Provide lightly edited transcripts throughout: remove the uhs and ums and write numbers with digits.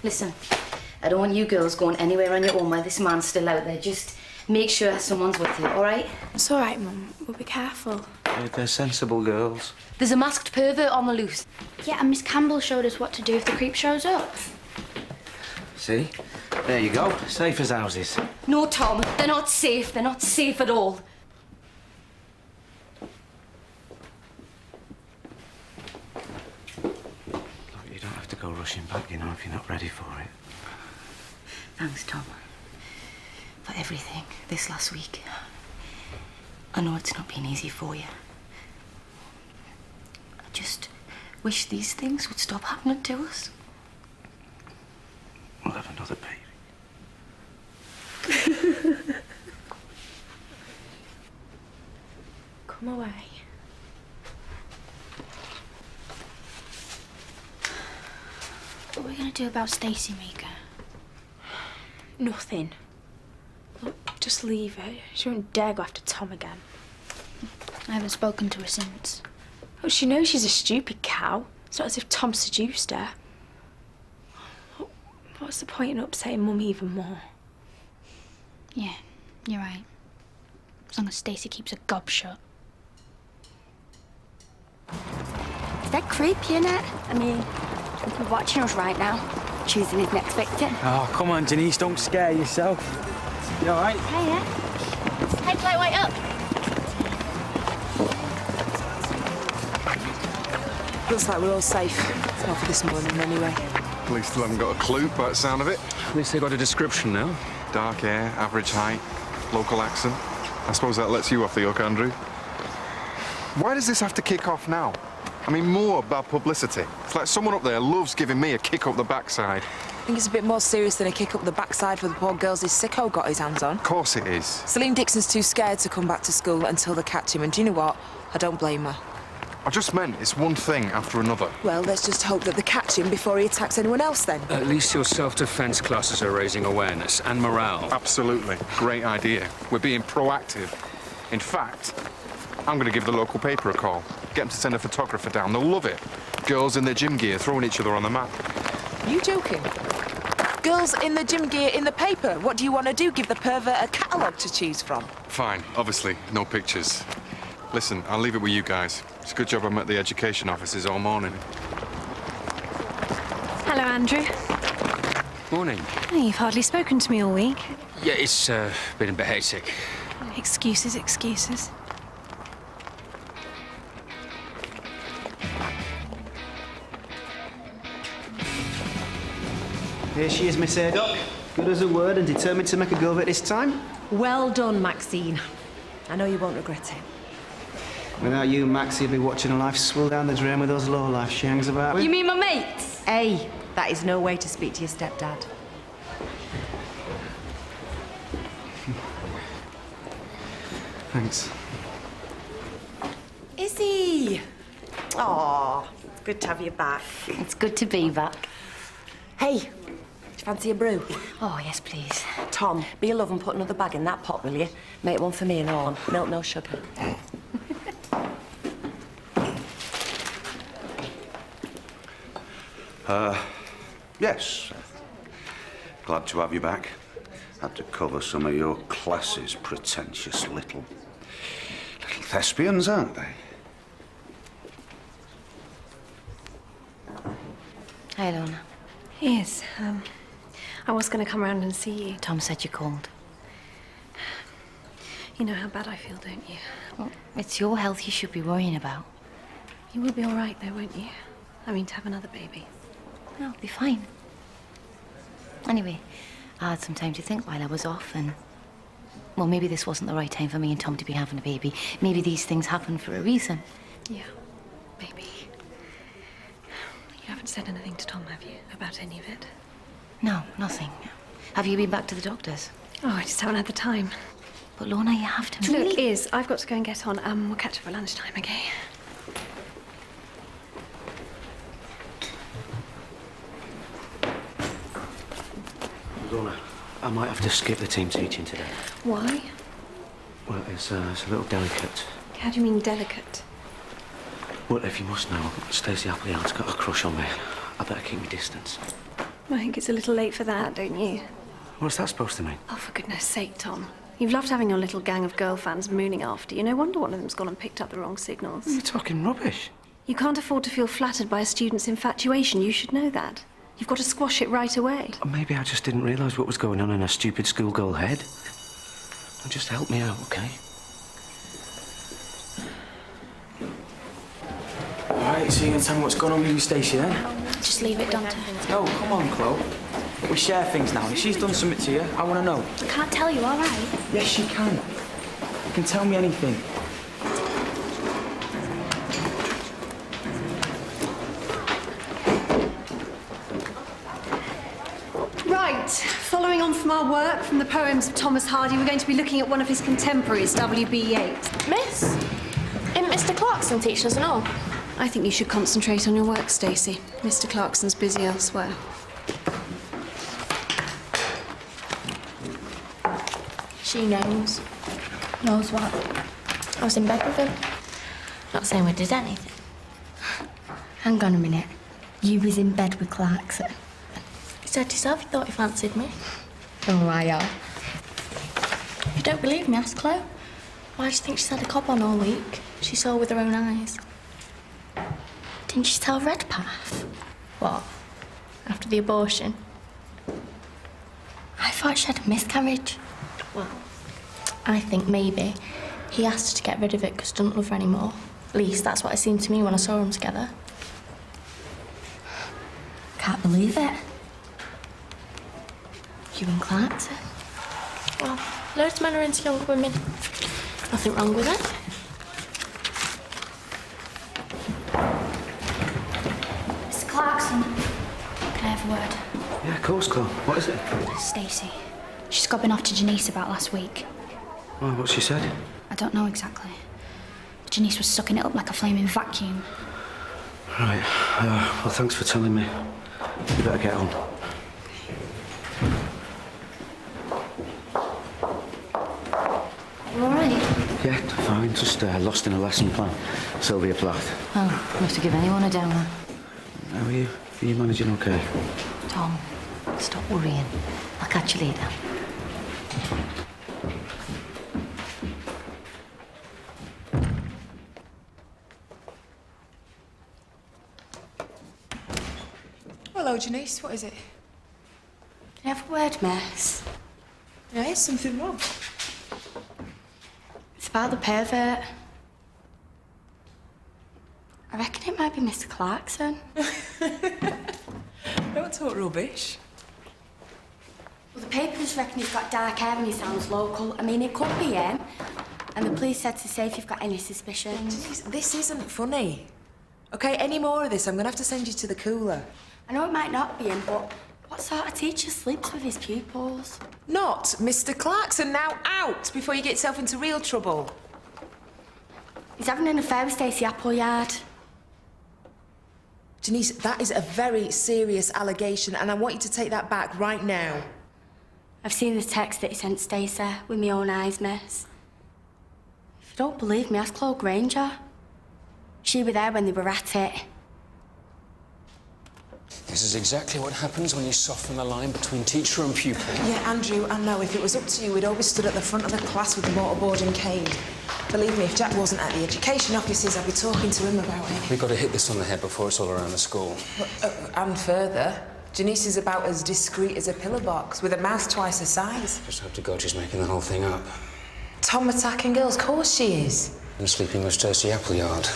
Listen, I don't want you girls going anywhere on your own while this man's still out there. Just make sure someone's with you, all right? It's all right, Mum. We'll be careful. They're sensible girls. There's a masked pervert on the loose. Yeah, and Miss Campbell showed us what to do if the creep shows up. See? There you go. Safe as houses. No, Tom, they're not safe. They're not safe at all. Look, you don't have to go rushing back, you know, if you're not ready for it. Thanks, Tom, for everything this last week. I know it's not been easy for you. I just wish these things would stop happening to us. We'll have another baby. Come away. What are we going to do about Stacey, Mika? Nothing. Look, just leave her. She won't dare go after Tom again. I haven't spoken to her since. Oh, she knows she's a stupid cow. It's not as if Tom seduced her. What's the point in upsetting Mum even more? Yeah, you're right. As long as Stacey keeps her gob shut. Is that creepy, innit? I mean, he's watching us right now, choosing his next victim. Oh, come on, Denise, don't scare yourself. You all right? Hey, yeah. Head lightweight up. Looks like we're all safe. Not for this morning, anyway. Police still haven't got a clue by the sound of it. At least they got a description now. Dark hair, average height, local accent. I suppose that lets you off the hook, Andrew. Why does this have to kick off now? I mean, more bad publicity. It's like someone up there loves giving me a kick up the backside. I think it's a bit more serious than a kick up the backside for the poor girls his sicko got his hands on. Of course it is. Celine Dixon's too scared to come back to school until they catch him, and do you know what? I don't blame her. I just meant it's one thing after another. Well, let's just hope that they catch him before he attacks anyone else, then. At least your self-defense classes are raising awareness and morale. Absolutely. Great idea. We're being proactive. In fact, I'm going to give the local paper a call. Get them to send a photographer down. They'll love it. Girls in their gym gear throwing each other on the mat. Are you joking? Girls in the gym gear in the paper. What do you want to do? Give the pervert a catalogue to choose from? Fine. Obviously, no pictures. Listen, I'll leave it with you guys. It's a good job I'm at the education offices all morning. Hello, Andrew. Morning. Oh, you've hardly spoken to me all week. Yeah, it's been a bit hectic. Excuses, excuses. Here she is, Miss Haydock. Good as a word and determined to make a go of it this time. Well done, Maxine. I know you won't regret it. Without you, Maxie will be watching her life swill down the drain with those lowlifes she hangs about with. You mean my mates? Hey, that is no way to speak to your stepdad. Thanks. Izzy! Aw, it's good to have you back. It's good to be back. Hey, do you fancy a brew? Oh, yes, please. Tom, be a love and put another bag in that pot, will you? Make one for me and all. Milk, no sugar. Yes. Glad to have you back. Had to cover some of your classes, pretentious little thespians, aren't they? Hi, Lorna. Yes, I was going to come round and see you. Tom said you called. You know how bad I feel, don't you? Well, it's your health you should be worrying about. You will be all right, though, won't you? I mean, to have another baby. No, I'll be fine. Anyway, I had some time to think while I was off, and... Well, maybe this wasn't the right time for me and Tom to be having a baby. Maybe these things happen for a reason. Yeah, maybe. You haven't said anything to Tom, have you, about any of it? No, nothing. Have you been back to the doctor's? Oh, I just haven't had the time. But, Lorna, you have to... Look, Iz, I've got to go and get on. We'll catch up for lunchtime, okay? Lorna, I might have to skip the team teaching today. Why? Well, it's a little delicate. How do you mean delicate? Well, if you must know, Stacey Appleyard's got a crush on me. I better keep my distance. I think it's a little late for that, don't you? What's that supposed to mean? Oh, for goodness sake, Tom. You've loved having your little gang of girl fans mooning after you. No wonder one of them's gone and picked up the wrong signals. You're talking rubbish. You can't afford to feel flattered by a student's infatuation. You should know that. You've got to squash it right away. Maybe I just didn't realise what was going on in a stupid schoolgirl head. Just help me out, OK? All right, so you can tell me what's going on with you, Stacey, then? Just leave it, Dante. No, come on, Chloe. We share things now. If she's done something to you, I want to know. I can't tell you, all right? Yes, she can. You can tell me anything. Right, following on from our work from the poems of Thomas Hardy, we're going to be looking at one of his contemporaries, W.B. Yeats. Miss? Isn't Mr. Clarkson teaching us and all? I think you should concentrate on your work, Stacey. Mr. Clarkson's busy elsewhere. She knows. Knows what? I was in bed with him. Not saying we did anything. Hang on a minute. You was in bed with Clarkson? He said himself he thought he fancied me. Oh, I are. If you don't believe me, ask Chloe. Why do you think she's had a cob on all week? She saw with her own eyes. Didn't she tell Redpath? What? After the abortion? I thought she had a miscarriage. Well, I think maybe he asked her to get rid of it because he doesn't love her anymore. At least that's what it seemed to me when I saw them together. Can't believe it. You and Clarkson? Well, loads of men are into young women. Nothing wrong with it. Mr. Clarkson, can I have a word? Yeah, of course, Chloe. What is it? Stacey. She's gobbing off to Janice about last week. Oh, what she said? I don't know exactly. Janice was sucking it up like a flaming vacuum. Right. Well, thanks for telling me. You better get on. You all right? Yeah, fine. Just lost in a lesson plan. Sylvia Plath. Oh, enough to give anyone a downer. How are you? Are you managing okay? Tom, stop worrying. I'll catch you later. Hello, Janice. What is it? Can I have a word, miss? Yeah, is something wrong? It's about the pervert. I reckon it might be Mr. Clarkson. Don't talk rubbish. Well, the papers reckon he's got dark hair and he sounds local. I mean, it could be him. And the police said to say if you've got any suspicions. Janice, this isn't funny. OK, any more of this, I'm going to have to send you to the cooler. I know it might not be him, but what sort of teacher sleeps with his pupils? Not Mr. Clarkson. Now out before you get yourself into real trouble. He's having an affair with Stacey Appleyard. Janice, that is a very serious allegation, and I want you to take that back right now. I've seen the text that he sent Stacey with my own eyes, miss. If you don't believe me, ask Chloe Granger. She were there when they were at it. This is exactly what happens when you soften the line between teacher and pupil. Yeah, Andrew, I know. If it was up to you, we'd always stood at the front of the class with the mortarboard and cane. Believe me, if Jack wasn't at the education offices, I'd be talking to him about it. We've got to hit this on the head before it's all around the school. And further, Janice is about as discreet as a pillar box, with a mouth twice her size. Just hope to God she's making the whole thing up. Tom attacking girls, of course she is. And sleeping with Stacey Appleyard.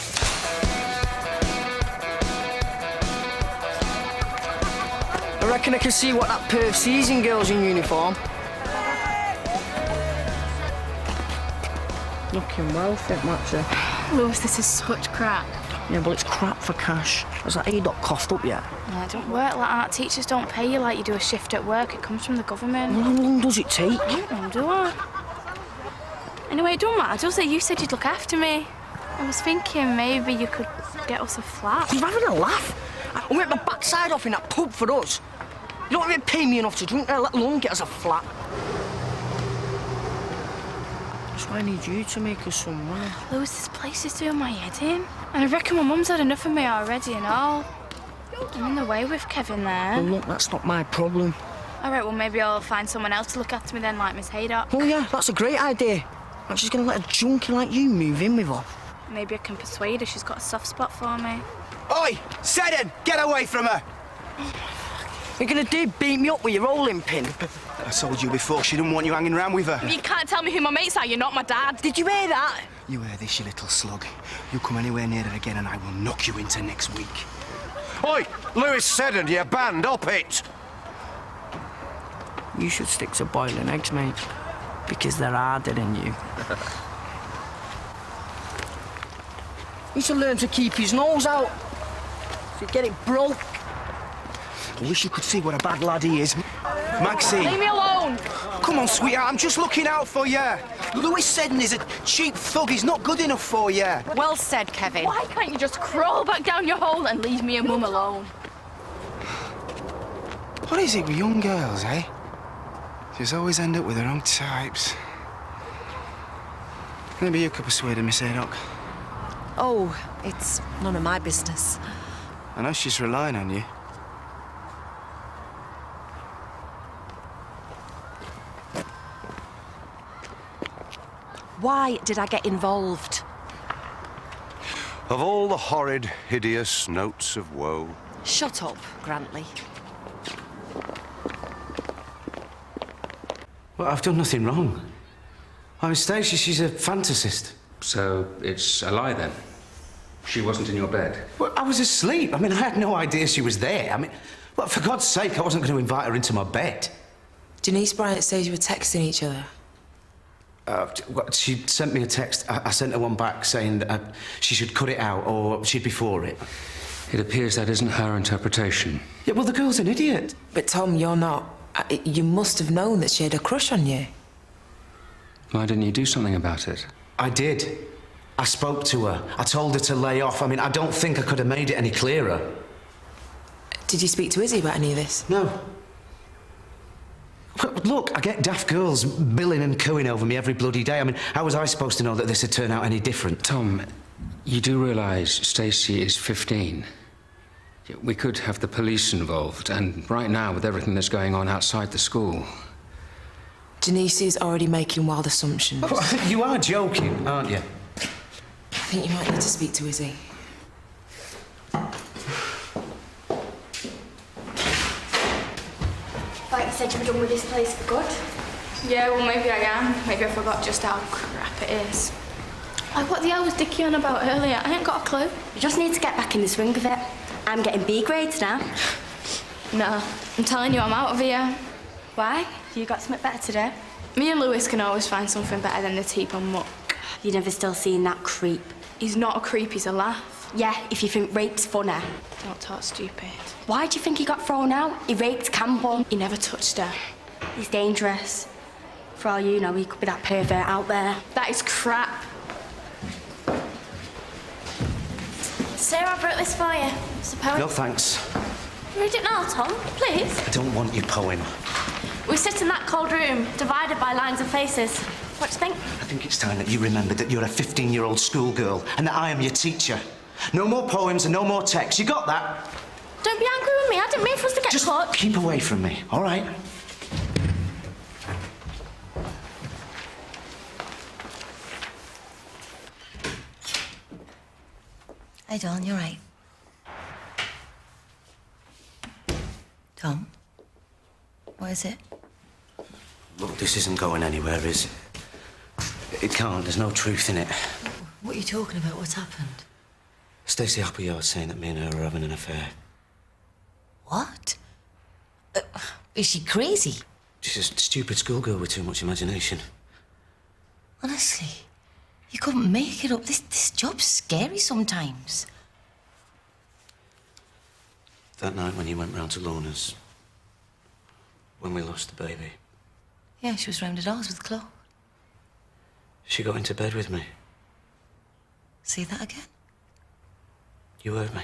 I reckon I can see what that perv sees in girls in uniform. Looking well fit, Maxie. Lewis, this is such crap. Yeah, well, it's crap for cash. Has that A.Dot coughed up yet? Yeah, don't work like that. Teachers don't pay you like you do a shift at work. It comes from the government. Well, how long does it take? I don't know, do I? Anyway, it don't matter, does it? You said you'd look after me. I was thinking maybe you could get us a flat. You're having a laugh. I went my backside off in that pub for us. You don't even pay me enough to drink there, let alone get us a flat. That's why I need you to make us some money. Lewis, this place is doing my head in. And I reckon my mum's had enough of me already and all. I'm in the way with Kevin there. Well, look, that's not my problem. All right, well, maybe I'll find someone else to look after me then, like Miss Haydock. Oh, yeah, that's a great idea. Like she's going to let a junkie like you move in with her. Maybe I can persuade her she's got a soft spot for me. Oi! Seddon! Get away from her! You're going to beat me up with your rolling pin. I told you before, she didn't want you hanging around with her. You can't tell me who my mates are, you're not my dad. Did you hear that? You hear this, you little slug. You come anywhere near her again and I will knock you into next week. Oi! Lewis Seddon, you band, up it! You should stick to boiling eggs, mate. Because they're harder than you. He should learn to keep his nose out. So you get it broke. I wish you could see what a bad lad he is. Maxine! Leave me alone! Come on, sweetheart, I'm just looking out for you. Lewis Seddon is a cheap thug. He's not good enough for you. Well said, Kevin. Why can't you just crawl back down your hole and leave me and Mum alone? What is it with young girls, eh? Just always end up with their own types. Maybe you could persuade her, Miss Haydock. Oh, it's none of my business. I know she's relying on you. Why did I get involved? Of all the horrid, hideous notes of woe. Shut up, Grantley. Well, I've done nothing wrong. I mean, Stacey, she's a fantasist. So it's a lie then? She wasn't in your bed? Well, I was asleep. I mean, I had no idea she was there. I mean, well, for God's sake, I wasn't going to invite her into my bed. Denise Bryant says you were texting each other. She sent me a text. I sent her one back saying that she should cut it out or she'd be for it. It appears that isn't her interpretation. Yeah, well, the girl's an idiot. But Tom, you're not. You must have known that she had a crush on you. Why didn't you do something about it? I did. I spoke to her. I told her to lay off. I mean, I don't think I could have made it any clearer. Did you speak to Izzy about any of this? No. Look, I get daft girls billing and cooing over me every bloody day. I mean, how was I supposed to know that this would turn out any different? Tom, you do realise Stacey is 15. We could have the police involved, and right now, with everything that's going on outside the school... Denise is already making wild assumptions. You are joking, aren't you? I think you might need to speak to Izzy. Like you said, you were done with this place for good. Yeah, well, maybe I am. Maybe I forgot just how crap it is. Like, what the hell was Dickie on about earlier? I ain't got a clue. You just need to get back in the swing of it. I'm getting B grades now. No, I'm telling you, I'm out of here. Why? You got something better today? Me and Lewis can always find something better than the teep and muck. You never still seen that creep. He's not a creep, he's a laugh. Yeah, if you think rape's funny. Don't talk stupid. Why do you think he got thrown out? He raped Campbell. He never touched her. He's dangerous. For all you know, he could be that pervert out there. That is crap. Sarah, I wrote this for you. It's a poem. No, thanks. Read it now, Tom, please. I don't want your poem. We sit in that cold room, divided by lines of faces. What do you think? I think it's time that you remembered that you're a 15-year-old schoolgirl and that I am your teacher. No more poems and no more text. You got that? Don't be angry with me. I didn't mean for us to get Just caught. keep away from me, all right? Hey, Dawn, you're right. Tom? What is it? Look, this isn't going anywhere, is it? It can't. There's no truth in it. What are you talking about? What's happened? Stacey Appleyard's saying that me and her are having an affair. What? Is she crazy? She's a stupid schoolgirl with too much imagination. Honestly, you couldn't make it up. This job's scary sometimes. That night when you went round to Lorna's, when we lost the baby, Yeah, she was round at ours with Chloe. she got into bed with me. Say that again? You heard me.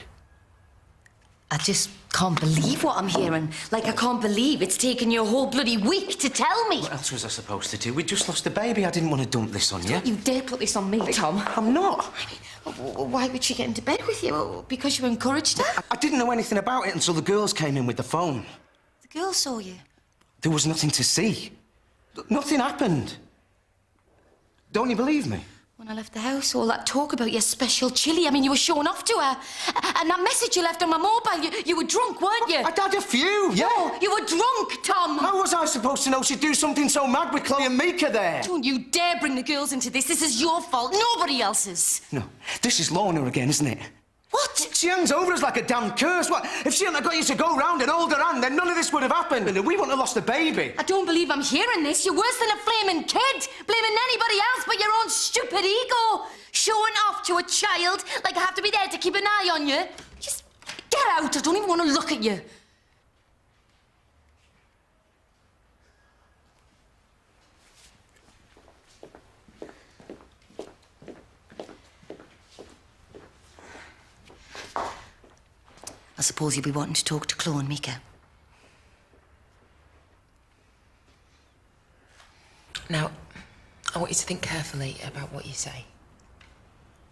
I just can't believe what I'm hearing. Like, I can't believe it's taken you a whole bloody week to tell me. What else was I supposed to do? We just lost the baby. I didn't want to dump this on you. Don't you dare put this on me, Tom. I'm not. I mean, Why would she get into bed with you? Because you encouraged her? I didn't know anything about it until the girls came in with the phone. The girl saw you. There was nothing to see. Nothing happened. Don't you believe me? When I left the house, all that talk about your special chili, I mean, you were showing off to her. And that message you left on my mobile, you were drunk, weren't you? I'd had a few, yeah. No, you were drunk, Tom. How was I supposed to know she'd do something so mad with Chloe and Mika there? Don't you dare bring the girls into this. This is your fault, nobody else's. No, this is Lorna again, isn't it? What? She hangs over us like a damn curse. What? If she hadn't got you to go round and hold her hand, then none of this would have happened, and we wouldn't have lost the baby. I don't believe I'm hearing this. You're worse than a flaming kid, blaming anybody else but your own stupid ego. Showing off to a child like I have to be there to keep an eye on you. Just get out. I don't even want to look at you. I suppose you'll be wanting to talk to Chloe and Mika. Now, I want you to think carefully about what you say.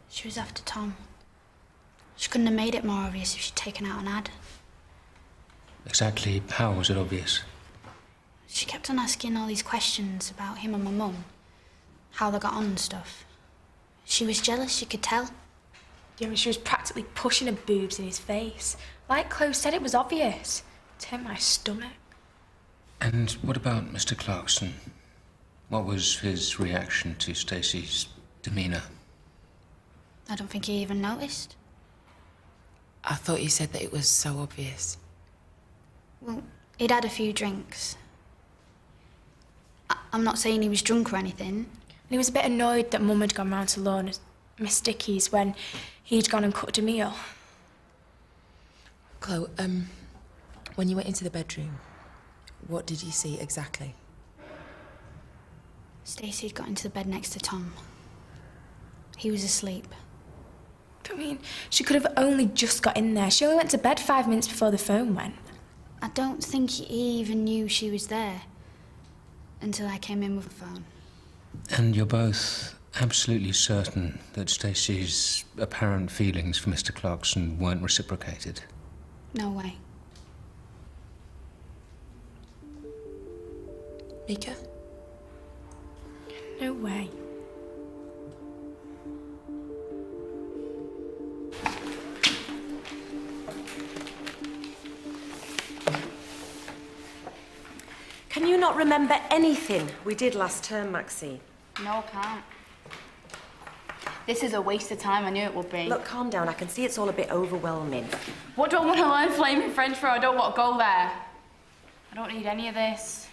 She was after Tom. She couldn't have made it more obvious if she'd taken out an ad. Exactly how was it obvious? She kept on asking all these questions about him and my mum, how they got on and stuff. She was jealous, you could tell. Yeah, I mean, she was practically pushing her boobs in his face. Like Chloe said, it was obvious. It turned my stomach. And what about Mr. Clarkson? What was his reaction to Stacey's demeanour? I don't think he even noticed. I thought you said that it was so obvious. Well, he'd had a few drinks. I'm not saying he was drunk or anything. And he was a bit annoyed that Mum had gone round to Lorna's Miss Dickie's when he'd gone and cooked a meal. Chloe, when you went into the bedroom, what did you see exactly? Stacey got into the bed next to Tom. He was asleep. I mean, she could have only just got in there. She only went to bed 5 minutes before the phone went. I don't think he even knew she was there until I came in with the phone. And you're both absolutely certain that Stacey's apparent feelings for Mr. Clarkson weren't reciprocated? No way. Mika? No way. Can you not remember anything we did last term, Maxine? No, can't. This is a waste of time. I knew it would be. Look, calm down. I can see it's all a bit overwhelming. What do I want to learn flaming French for? I don't want to go there. I don't need any of this.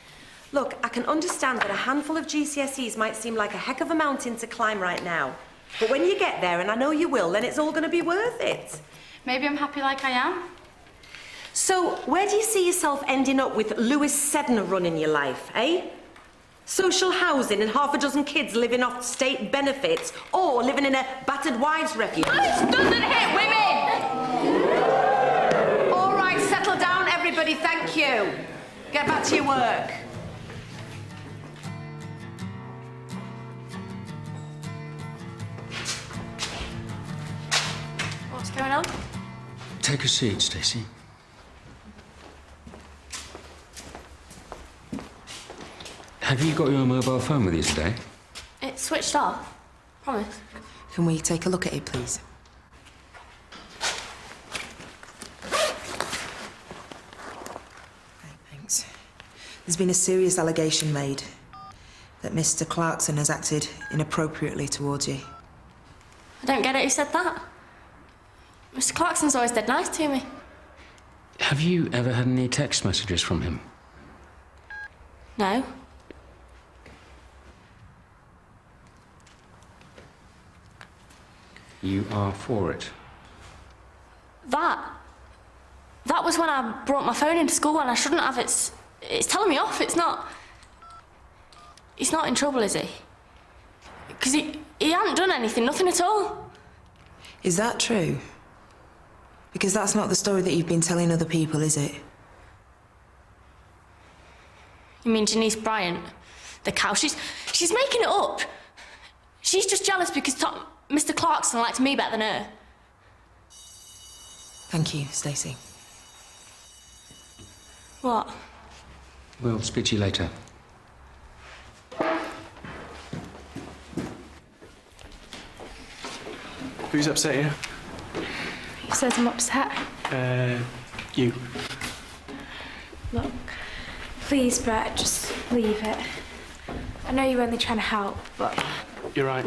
Look, I can understand that a handful of GCSEs might seem like a heck of a mountain to climb right now. But when you get there, and I know you will, then it's all going to be worth it. Maybe I'm happy like I am. So, where do you see yourself ending up with Lewis Sedna running your life, eh? Social housing and half a dozen kids living off state benefits, or living in a battered wives' refuge? This doesn't hit women! All right, settle down, everybody, thank you. Get back to your work. What's going on? Take a seat, Stacey. Have you got your mobile phone with you today? It's switched off. Promise. Can we take a look at it, please? Thanks. There's been a serious allegation made that Mr. Clarkson has acted inappropriately towards you. I don't get it. Who said that? Mr. Clarkson's always dead nice to me. Have you ever had any text messages from him? No. You are for it. That was when I brought my phone into school and I shouldn't have. It's telling me off. It's not... He's not in trouble, is he? Because he hadn't done anything, nothing at all. Is that true? Because that's not the story that you've been telling other people, is it? You mean Janice Bryant? The cow? She's making it up. She's just jealous because Mr. Clarkson likes me better than her. Thank you, Stacey. What? We'll speak to you later. Who's upset you? Who says I'm upset? You. Look, please, Brett, just leave it. I know you're only trying to help, but... You're right.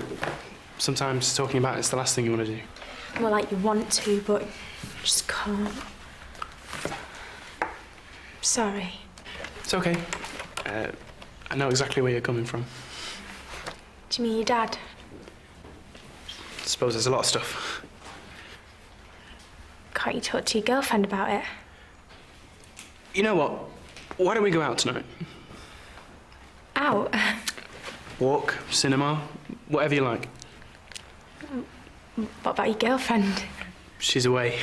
Sometimes talking about it's the last thing you want to do. Well, like you want to, but you just can't. Sorry. It's okay. I know exactly where you're coming from. Do you mean your dad? I suppose there's a lot of stuff. Can't you talk to your girlfriend about it? You know what? Why don't we go out tonight? Out? Walk, cinema, whatever you like. What about your girlfriend? She's away.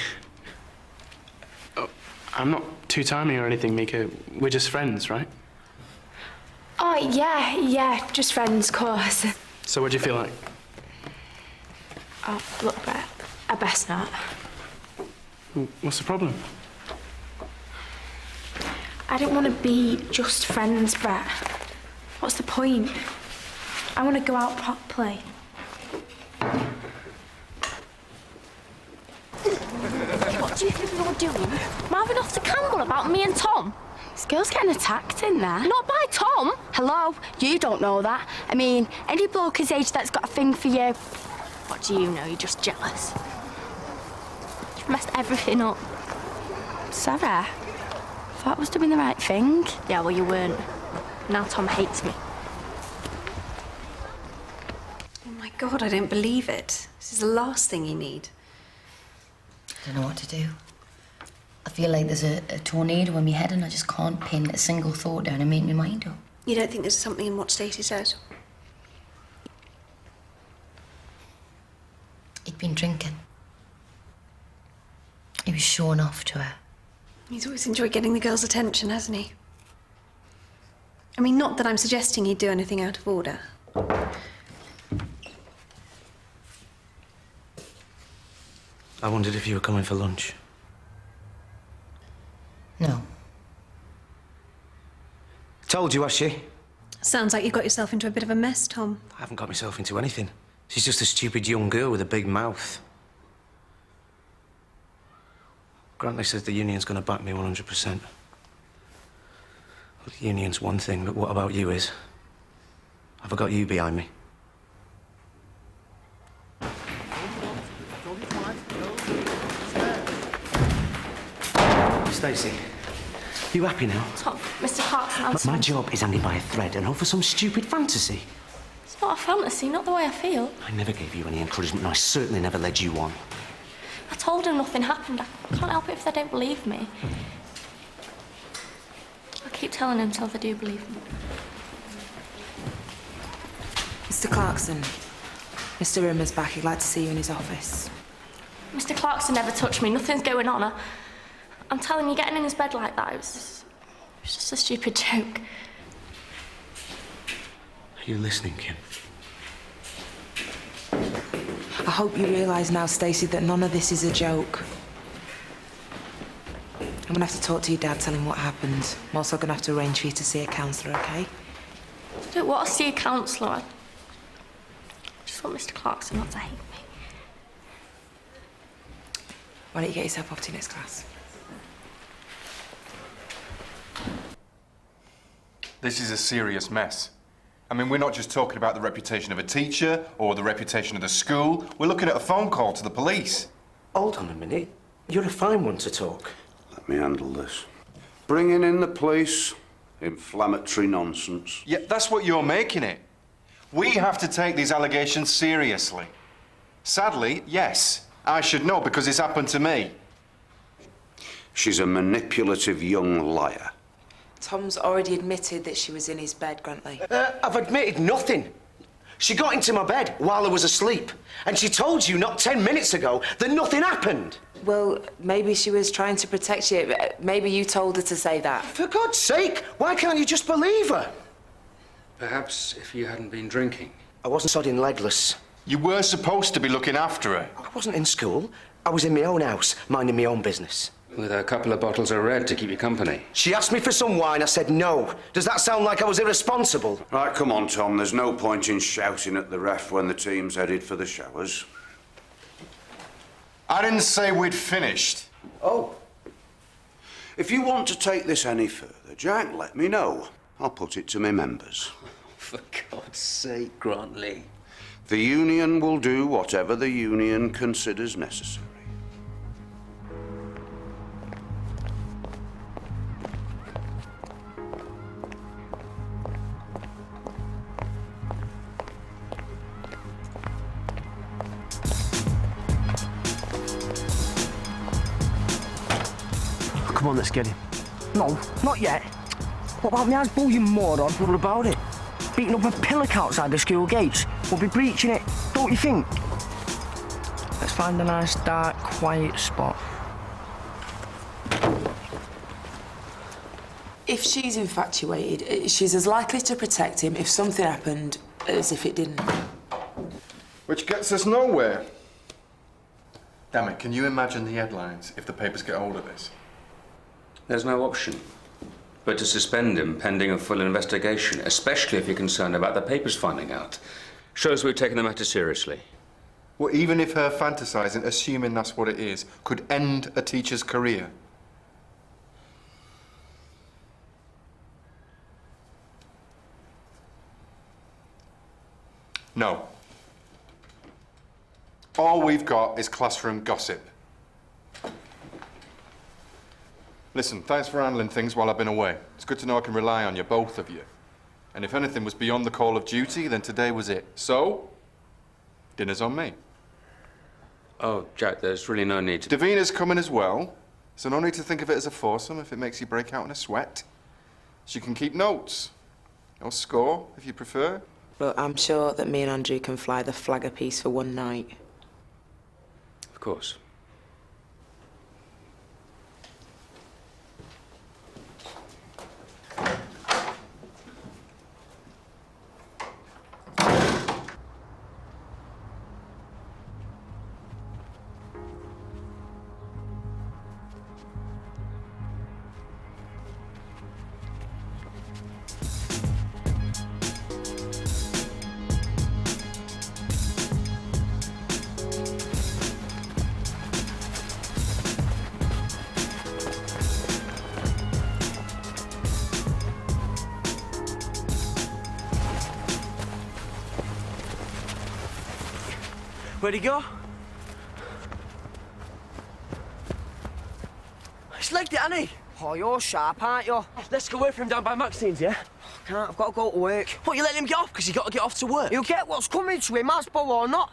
Oh, I'm not two-timing or anything, Mika. We're just friends, right? Oh, yeah, just friends, of course. So what do you feel like? Oh, look, Brett, I best not. What's the problem? I don't want to be just friends, Brett. What's the point? I want to go out properly. What do you think you're doing? Marvin off to Campbell about me and Tom? This girl's getting attacked in there. Not by Tom. Hello? You don't know that. I mean, any bloke his age that's got a thing for you... What do you know? You're just jealous. You've messed everything up. Sarah, thought I was doing the right thing. Yeah, well, you weren't. Now Tom hates me. Oh my God, I don't believe it. This is the last thing you need. I don't know what to do. I feel like there's a tornado in my head and I just can't pin a single thought down and make my mind up. You don't think there's something in what Stacey says? He'd been drinking. He was showing off to her. He's always enjoyed getting the girls' attention, hasn't he? I mean, not that I'm suggesting he'd do anything out of order. I wondered if you were coming for lunch. No. Told you, has she? Sounds like you got yourself into a bit of a mess, Tom. I haven't got myself into anything. She's just a stupid young girl with a big mouth. Grantley says the union's going to back me 100%. Well, the union's one thing, but what about you is? Have I got you behind me? Stacey, you happy now? Tom, Mr. Clarkson, I'm sorry. My job is hanging by a thread and over some stupid fantasy. It's not a fantasy, not the way I feel. I never gave you any encouragement, and I certainly never led you on. I told him nothing happened. I can't help it if they don't believe me. I'll keep telling him till they do believe me. Mr. Clarkson, Mr. Rimmer's back. He'd like to see you in his office. Mr. Clarkson never touched me. Nothing's going on. I'm telling you, getting in his bed like that, it was just a stupid joke. Are you listening, Kim? I hope you realise now, Stacey, that none of this is a joke. I'm gonna have to talk to your dad, tell him what happened. I'm also gonna have to arrange for you to see a counsellor, OK? I don't want to see a counsellor. I just want Mr. Clarkson not to hate me. Why don't you get yourself off to your next class? This is a serious mess. I mean, we're not just talking about the reputation of a teacher or the reputation of the school. We're looking at a phone call to the police. Hold on a minute. You're a fine one to talk. Let me handle this. Bringing in the police, inflammatory nonsense. Yeah, that's what you're making it. We have to take these allegations seriously. Sadly, yes, I should know because it's happened to me. She's a manipulative young liar. Tom's already admitted that she was in his bed, Grantley. I've admitted nothing. She got into my bed while I was asleep, and she told you not 10 minutes ago that nothing happened. Well, maybe she was trying to protect you. Maybe you told her to say that. For God's sake, why can't you just believe her? Perhaps if you hadn't been drinking. I wasn't sodding legless. You were supposed to be looking after her. I wasn't in school. I was in my own house, minding my own business. With a couple of bottles of red to keep you company. She asked me for some wine. I said no. Does that sound like I was irresponsible? Right, come on, Tom. There's no point in shouting at the ref when the team's headed for the showers. I didn't say we'd finished. Oh. If you want to take this any further, Jack, let me know. I'll put it to my members. For God's sake, Grantley. The union will do whatever the union considers necessary. Come on, let's get him. No, not yet. What about me as bull, you moron? What about it? Beating up a pillock outside the school gates. We'll be breaching it, don't you think? Let's find a nice, dark, quiet spot. If she's infatuated, she's as likely to protect him if something happened as if it didn't. Which gets us nowhere. Damn it, can you imagine the headlines if the papers get hold of this? There's no option but to suspend him pending a full investigation, especially if you're concerned about the papers finding out. Shows we've taken the matter seriously. Well, even if her fantasizing, assuming that's what it is, could end a teacher's career. No. All we've got is classroom gossip. Listen, thanks for handling things while I've been away. It's good to know I can rely on you, both of you. And if anything was beyond the call of duty, then today was it. So, dinner's on me. Oh, Jack, there's really no need to... Davina's coming as well, so no need to think of it as a foursome if it makes you break out in a sweat. She can keep notes. Or score, if you prefer. Look, I'm sure that me and Andrew can fly the flag a piece for one night. Of course. Where'd he go? He's legged it, hasn't he? Oh, you're sharp, aren't you? Let's go wait for him down by Maxine's, yeah? Can't, I've got to go to work. What, you letting him get off because you got to get off to work? He'll get what's coming to him, Asbo or not.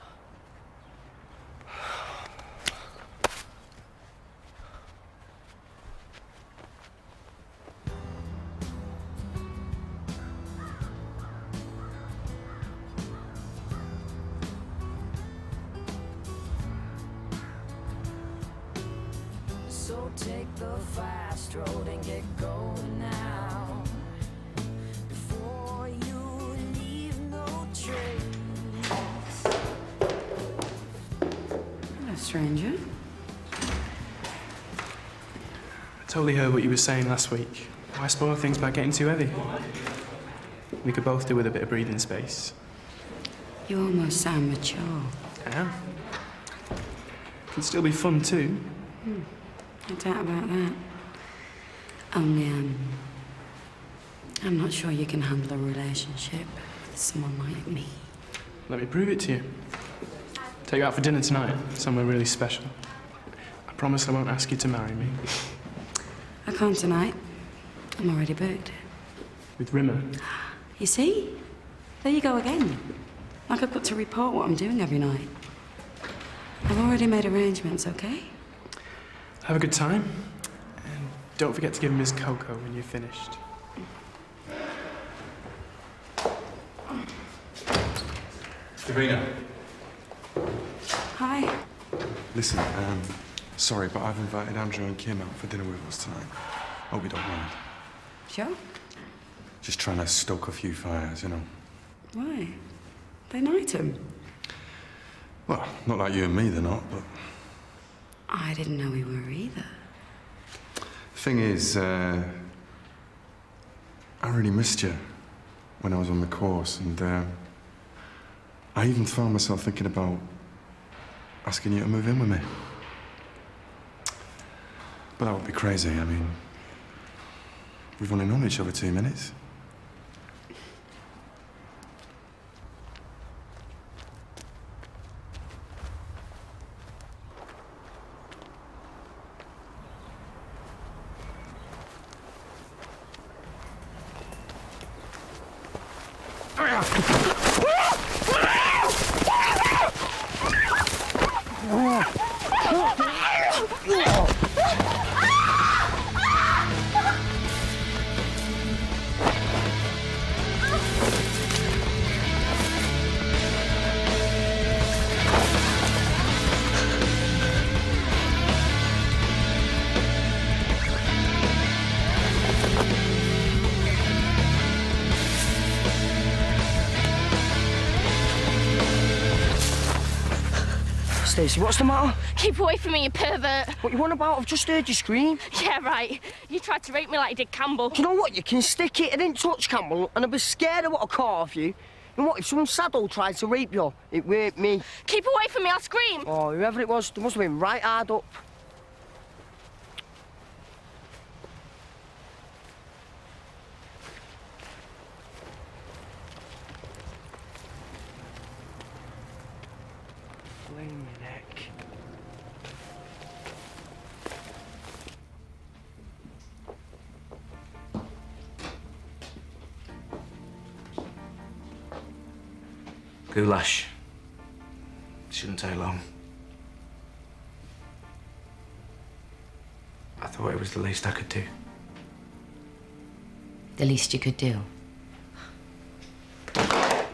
So take the fast road and get going now, before you leave no trace. Hello, stranger. I totally heard what you were saying last week. Why spoil things by getting too heavy? We could both do with a bit of breathing space. You almost sound mature. I am. Can still be fun too. No doubt about that. Only, I'm not sure you can handle a relationship with someone like me. Let me prove it to you. Take you out for dinner tonight, somewhere really special. I promise I won't ask you to marry me. I can't tonight. I'm already booked. With Rimmer. You see? There you go again. Like I've got to report what I'm doing every night. I've already made arrangements, okay? Have a good time. And don't forget to give him his cocoa when you're finished. Davina. Hi. Listen, sorry, but I've invited Andrew and Kim out for dinner with us tonight. Hope you don't mind. Sure. Just trying to stoke a few fires, you know. Why? They knight him. Well, not like you and me, they're not, but... I didn't know we were either. Thing is, I really missed you when I was on the course, and I even found myself thinking about asking you to move in with me. But that would be crazy. I mean, we've only known each other 2 minutes. Stacey, what's the matter? Keep away from me, you pervert. What you want about? I've just heard you scream. Yeah, right. You tried to rape me like you did Campbell. Do you know what? You can stick it. I didn't touch Campbell, and I was scared of what I caught off you. And what if some saddle tried to rape you? It weren't me. Keep away from me, I'll scream. Oh, whoever it was, they must have been right hard up. Blame your neck. Goulash. Shouldn't take long. I thought it was the least I could do. The least you could do. I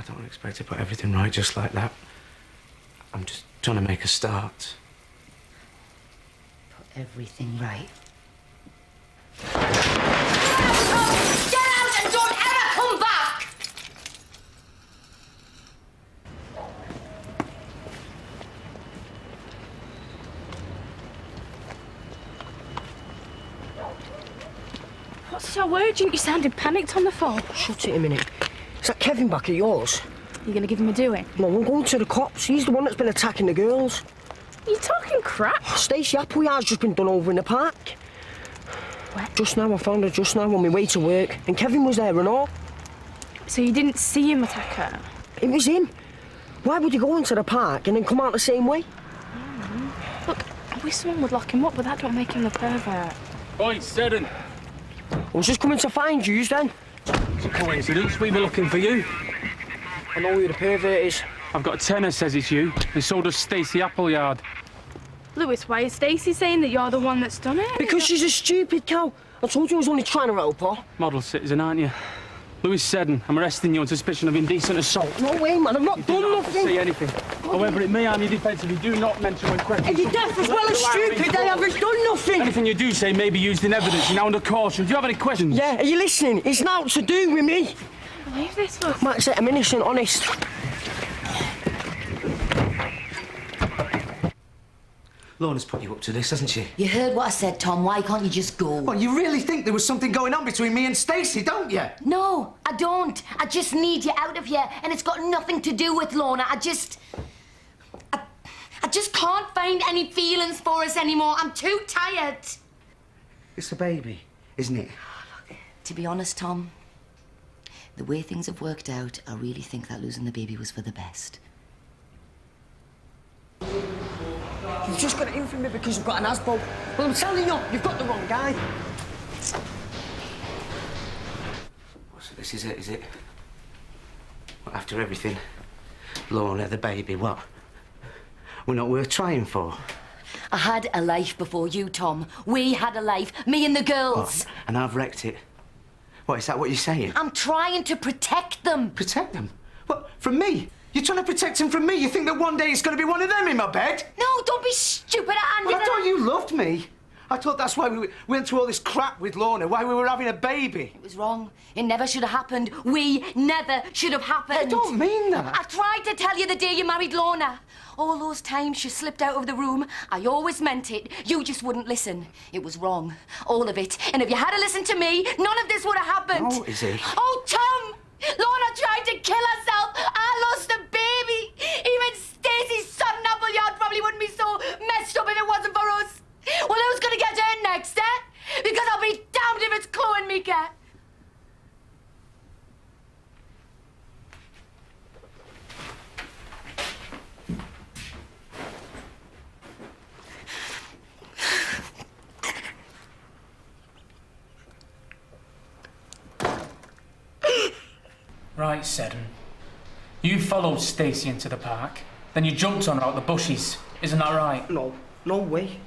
don't expect to put everything right just like that. I'm just trying to make a start. Put everything right. Get out and don't ever come back! What's so urgent? You sounded panicked on the phone. Shut it a minute. Is that Kevin back at yours? You gonna give him a doing? No, I'm going to the cops. He's the one that's been attacking the girls. You talking crap? Stacey Appleyard's just been done over in the park. Where? Just now, I found her just now on my way to work. And Kevin was there and all. So you didn't see him attack her? It was him. Why would he go into the park and then come out the same way? Look, I wish someone would lock him up, but that don't make him a pervert. Point 7. I was just coming to find you then. It's a coincidence. We were looking for you. I know who the pervert is. I've got a tenor says it's you, and so does Stacey Appleyard. Lewis, why is Stacey saying that you're the one that's done it? Because she's a stupid cow. I told you I was only trying to help her. Model citizen, aren't you? Lewis Seddon, I'm arresting you on suspicion of indecent assault. No way, man. I've not done nothing. Say anything. However, it may harm your defence if you do not mention when questioned. Are you deaf as well as stupid? I haven't done nothing. Anything you do say may be used in evidence. You're now under caution. Do you have any questions? Yeah, are you listening? It's not to do with me. I can't believe this, look. Matt said I'm innocent, honest. Lorna's put you up to this, hasn't she? You heard what I said, Tom. Why can't you just go? Well, you really think there was something going on between me and Stacey, don't you? No, I don't. I just need you out of here, and it's got nothing to do with Lorna. I just can't find any feelings for us anymore. I'm too tired. It's a baby, isn't it? To be honest, Tom, the way things have worked out, I really think that losing the baby was for the best. You've just got it in for me because you've got an asbo. Well, I'm telling you, you've got the wrong guy. So this is it, is it? Well, after everything, Lorna, the baby, what? We're not worth trying for. I had a life before you, Tom. We had a life, me and the girls. Oh, and I've wrecked it. What, is that what you're saying? I'm trying to protect them. Protect them? What, from me? You're trying to protect him from me? You think that one day it's going to be one of them in my bed? No, don't be stupid. Well, I thought you loved me. I thought that's why we went through all this crap with Lorna, why we were having a baby. It was wrong. It never should have happened. We never should have happened. I don't mean that. I tried to tell you the day you married Lorna. All those times she slipped out of the room, I always meant it. You just wouldn't listen. It was wrong. All of it. And if you had to listen to me, none of this would have happened. No, Izzy. Oh, Tom! Lorna tried to kill herself. I lost a baby. Even Stacey's son Appleyard probably wouldn't be so messed up if it wasn't for us. Well, who's gonna get her next, eh? Because I'll be damned if it's Chloe and Mika. Right, Seddon. You followed Stacey into the park, then you jumped on her out the bushes. Isn't that right? No way.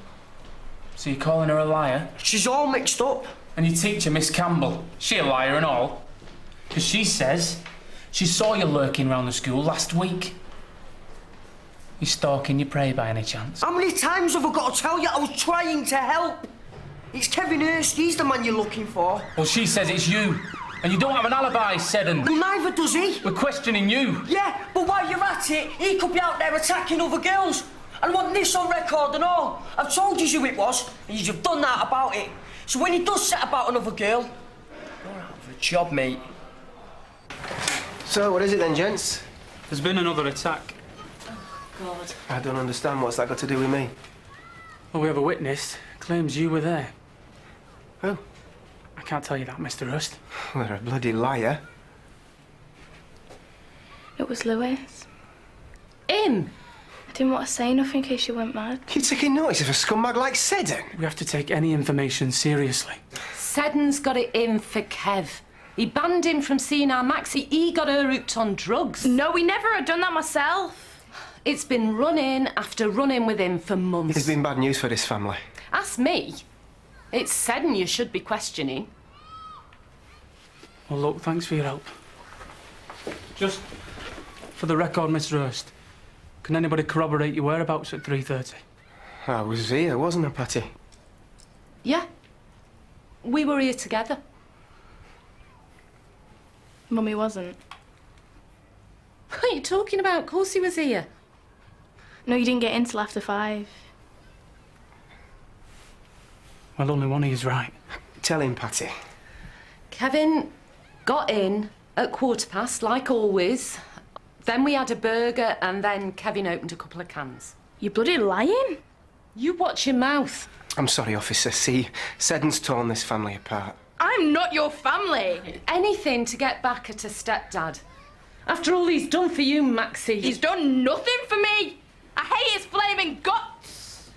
So you're calling her a liar? She's all mixed up. And your teacher, Miss Campbell, she a liar and all? Because she says she saw you lurking around the school last week. You stalking your prey by any chance? How many times have I got to tell you I was trying to help? It's Kevin Hurst, he's the man you're looking for. Well, she says it's you. And you don't have an alibi, Seddon. Well, neither does he. We're questioning you. Yeah, but while you're at it, he could be out there attacking other girls. And want this on record and all. I've told you who it was, and you've done that about it. So when he does set about another girl, you're out of a job, mate. So, what is it then, gents? There's been another attack. God. I don't understand. What's that got to do with me? Well, we have a witness. Claims you were there. Who? I can't tell you that, Mr. Rust. Well, they're a bloody liar. It was Lewis. Him? I didn't want to say nothing in case you went mad. You're taking notice of a scumbag like Seddon? We have to take any information seriously. Seddon's got it in for Kev. He banned him from seeing our Maxie. He got her hooked on drugs. No, we never had done that myself. It's been running after running with him for months. It's been bad news for this family. Ask me. It's Seddon you should be questioning. Well, look, thanks for your help. Just for the record, Mr. Hurst, can anybody corroborate your whereabouts at 3:30? I was here, wasn't I, Patty? Yeah. We were here together. Mummy wasn't. What are you talking about? Of course he was here. No, you didn't get in till after 5. Well, only one of you's right. Tell him, Patty. Kevin got in at 1:15, like always. Then we had a burger, and then Kevin opened a couple of cans. You bloody lying? You watch your mouth. I'm sorry, officer. See, Seddon's torn this family apart. I'm not your family. Anything to get back at a stepdad. After all he's done for you, Maxie. He's done nothing for me. I hate his flaming guts.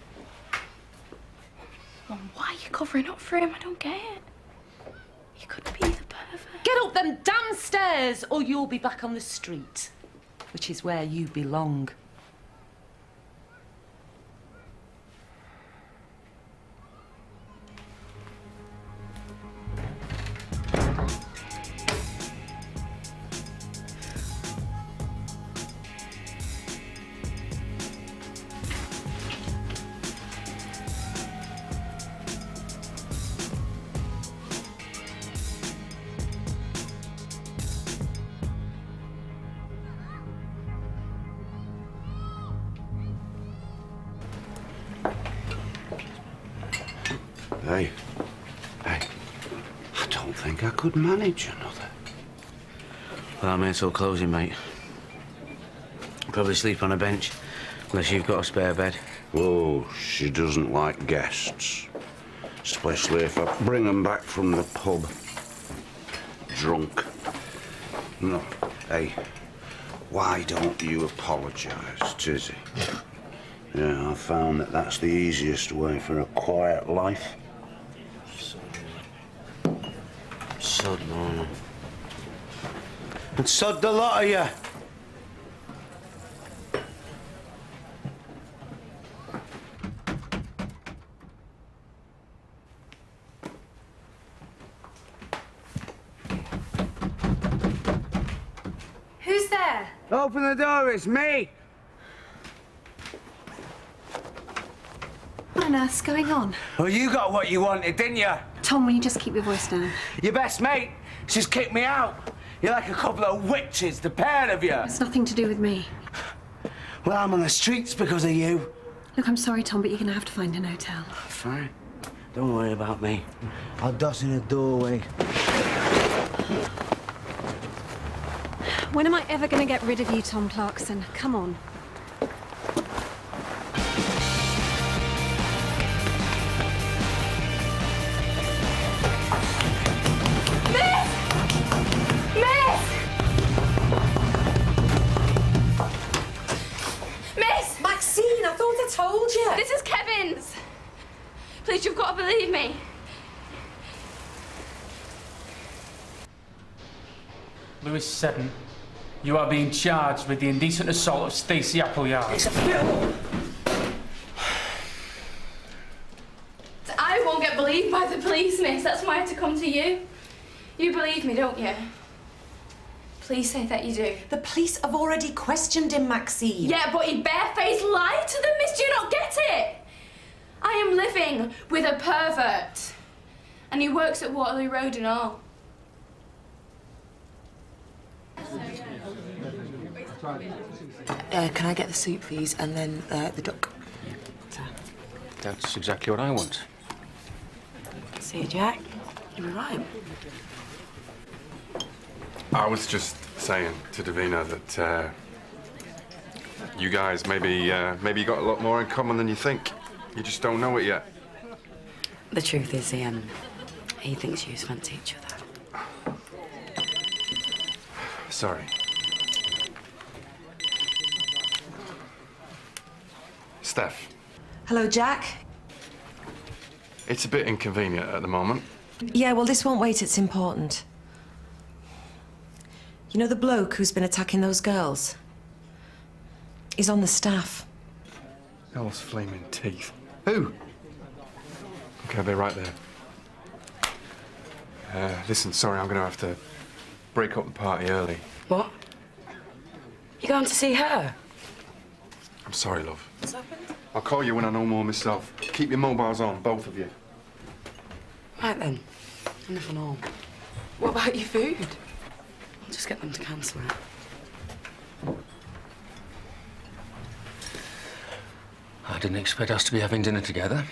Well, why are you covering up for him? I don't get it. You could be the pervert. Get up them damn stairs, or you'll be back on the street, which is where you belong. Hey, I don't think I could manage another. Well, I'm here till closing, mate. Probably sleep on a bench, unless you've got a spare bed. Oh, she doesn't like guests. Especially if I bring them back from the pub. Drunk. No, hey, why don't you apologise, Tizzy? Yeah, I found that that's the easiest way for a quiet life. Sod, Mama. And sod the lot of you. Who's there? Open the door, it's me. on earth's going on? Well, you got what you wanted, didn't you? Tom, will you just keep your voice down? Your best mate, she's kicked me out. You're like a couple of witches, the pair of you. It's nothing to do with me. Well, I'm on the streets because of you. Look, I'm sorry, Tom, but you're going to have to find an hotel. Fine. Don't worry about me. I'll dot in a doorway. When am I ever going to get rid of you, Tom Clarkson? Come on. Miss! Maxine, I thought I told you. This is Kevin's. Please, you've got to believe me. Lewis Seddon, you are being charged with the indecent assault of Stacey Appleyard. It's a film! I won't get believed by the police, miss. That's why I had to come to you. You believe me, don't you? Please say that you do. The police have already questioned him, Maxine. Yeah, but he barefaced lied to them, miss. Do you not get it? I am living with a pervert. And he works at Waterloo Road and all. Can I get the soup, please, and then the duck? That's exactly what I want. See you, Jack. You were right. I was just saying to Davina that you guys maybe you got a lot more in common than you think. You just don't know it yet. The truth is, he thinks you fancy each other. Sorry. Steph, Hello, Jack. it's a bit inconvenient at the moment. Yeah, well, this won't wait. It's important. You know the bloke who's been attacking those girls? He's on the staff. Hell's flaming teeth. Who? Okay, I'll be right there. Listen, sorry, I'm gonna have to break up the party early. What? You going to see her? I'm sorry, love. What's happened? I'll call you when I know more myself. Keep your mobiles on, both of you. Right then. Enough and all. What about your food? I'll just get them to cancel it. I didn't expect us to be having dinner together.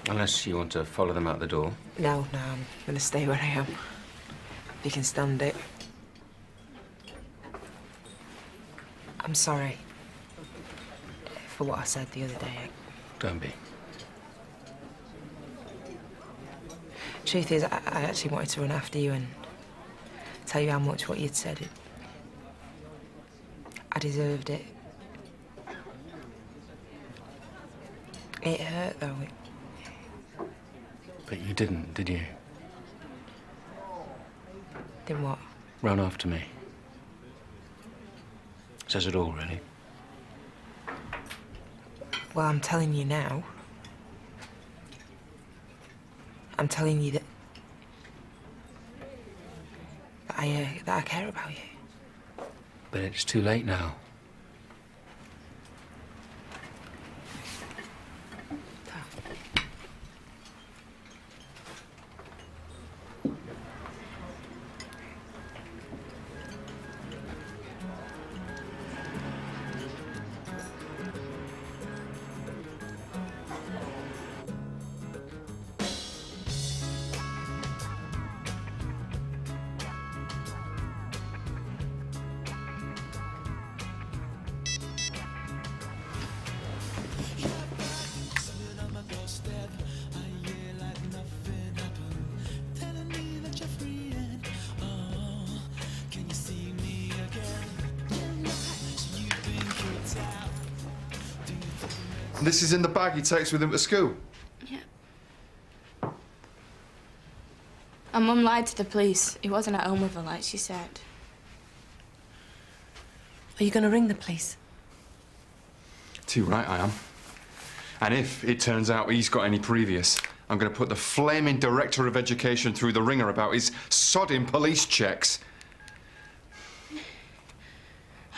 Unless you want to follow them out the door. No, I'm gonna stay where I am. If you can stand it. I'm sorry for what I said the other day. Don't be. Truth is, I actually wanted to run after you and tell you how much what you'd said. I deserved it. It hurt, though. But you didn't, did you? Then what? Run after me. Says it all, really. Well, I'm telling you now. I'm telling you that I care about you. But it's too late now. This is in the bag he takes with him to school? Yeah. And Mum lied to the police. He wasn't at home with her, like she said. Are you going to ring the police? Too right I am. And if it turns out he's got any previous, I'm going to put the flaming Director of Education through the ringer about his sodding police checks.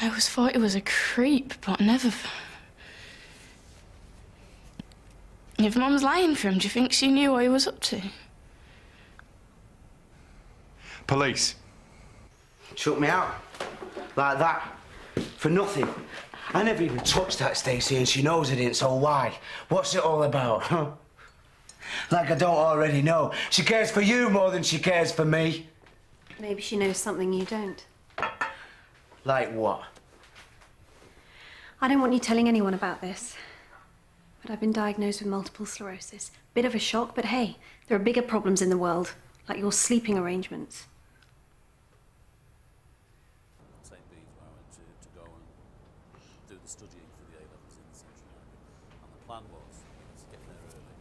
I always thought he was a creep, but never... If Mum's lying for him, do you think she knew what he was up to? Police. Chuck me out. Like that. For nothing. I never even touched that, Stacey, and she knows I didn't, so why? What's it all about, huh? Like I don't already know. She cares for you more than she cares for me. Maybe she knows something you don't. Like what? I don't want you telling anyone about this. But I've been diagnosed with multiple sclerosis. Bit of a shock, but hey, there are bigger problems in the world, like your sleeping arrangements. St. Bede's where I went to go and do the studying for the A-levels in the Central Area. And the plan was to get there early,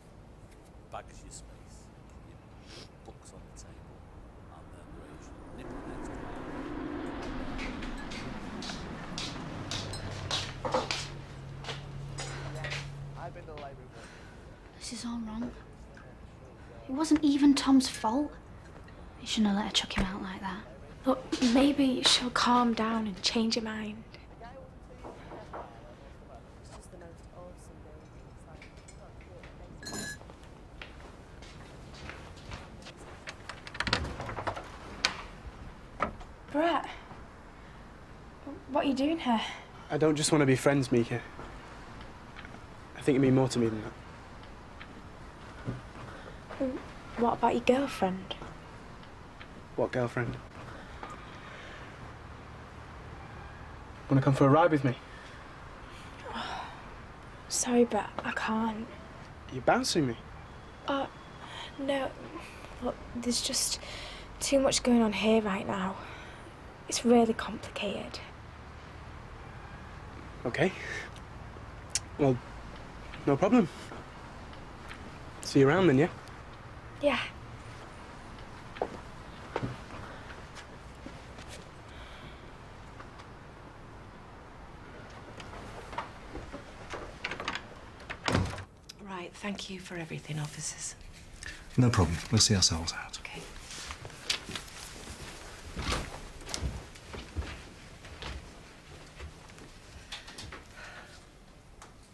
bags your space, your books on the table, and then raise your nip the next door. This is all wrong. It wasn't even Tom's fault. You shouldn't have let her chuck him out like that. Look, maybe she'll calm down and change her mind. Brett, what are you doing here? I don't just want to be friends, Mika. I think you mean more to me than that. What about your girlfriend? What girlfriend? Want to come for a ride with me? Sorry, but I can't. You're bouncing me. No. Look, there's just too much going on here right now. It's really complicated. Okay. Well, no problem. See you around then, yeah? Yeah. Right, thank you for everything, officers. No problem. We'll see ourselves out. Okay.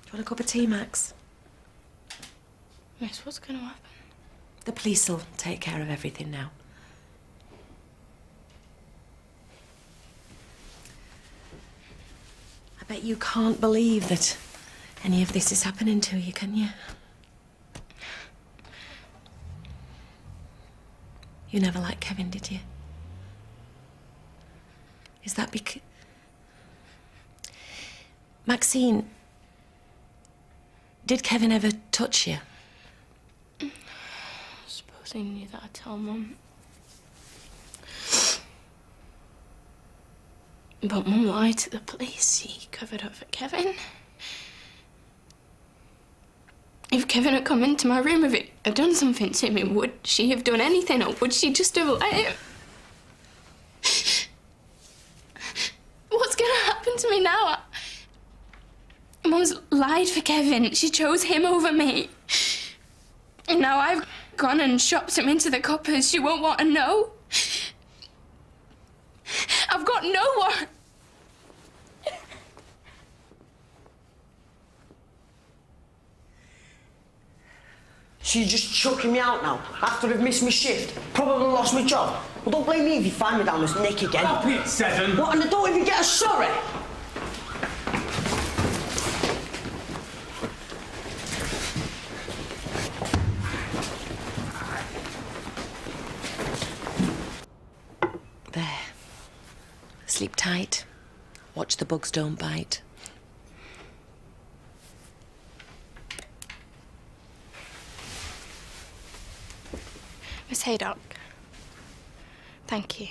Do you want a cup of tea, Max? Miss, what's going to happen? The police will take care of everything now. I bet you can't believe that any of this is happening to you, can you? You never liked Kevin, did you? Is that because... Maxine, did Kevin ever touch you? I suppose he knew that I'd tell Mum. But Mum lied to the police. He covered up for Kevin. If Kevin had come into my room, if it had done something to me, would she have done anything, or would she just have let him? What's gonna happen to me now? Mum's lied for Kevin. She chose him over me. And now I've gone and shopped him into the coppers. She won't want to know. I've got no one. So you're just chucking me out now, after I've missed my shift? Probably lost my job? Well, don't blame me if you find me down this nick again. Stop it, Seven! What, and I don't even get a sorry? There. Sleep tight. Watch the bugs don't bite. Miss Haydock, thank you.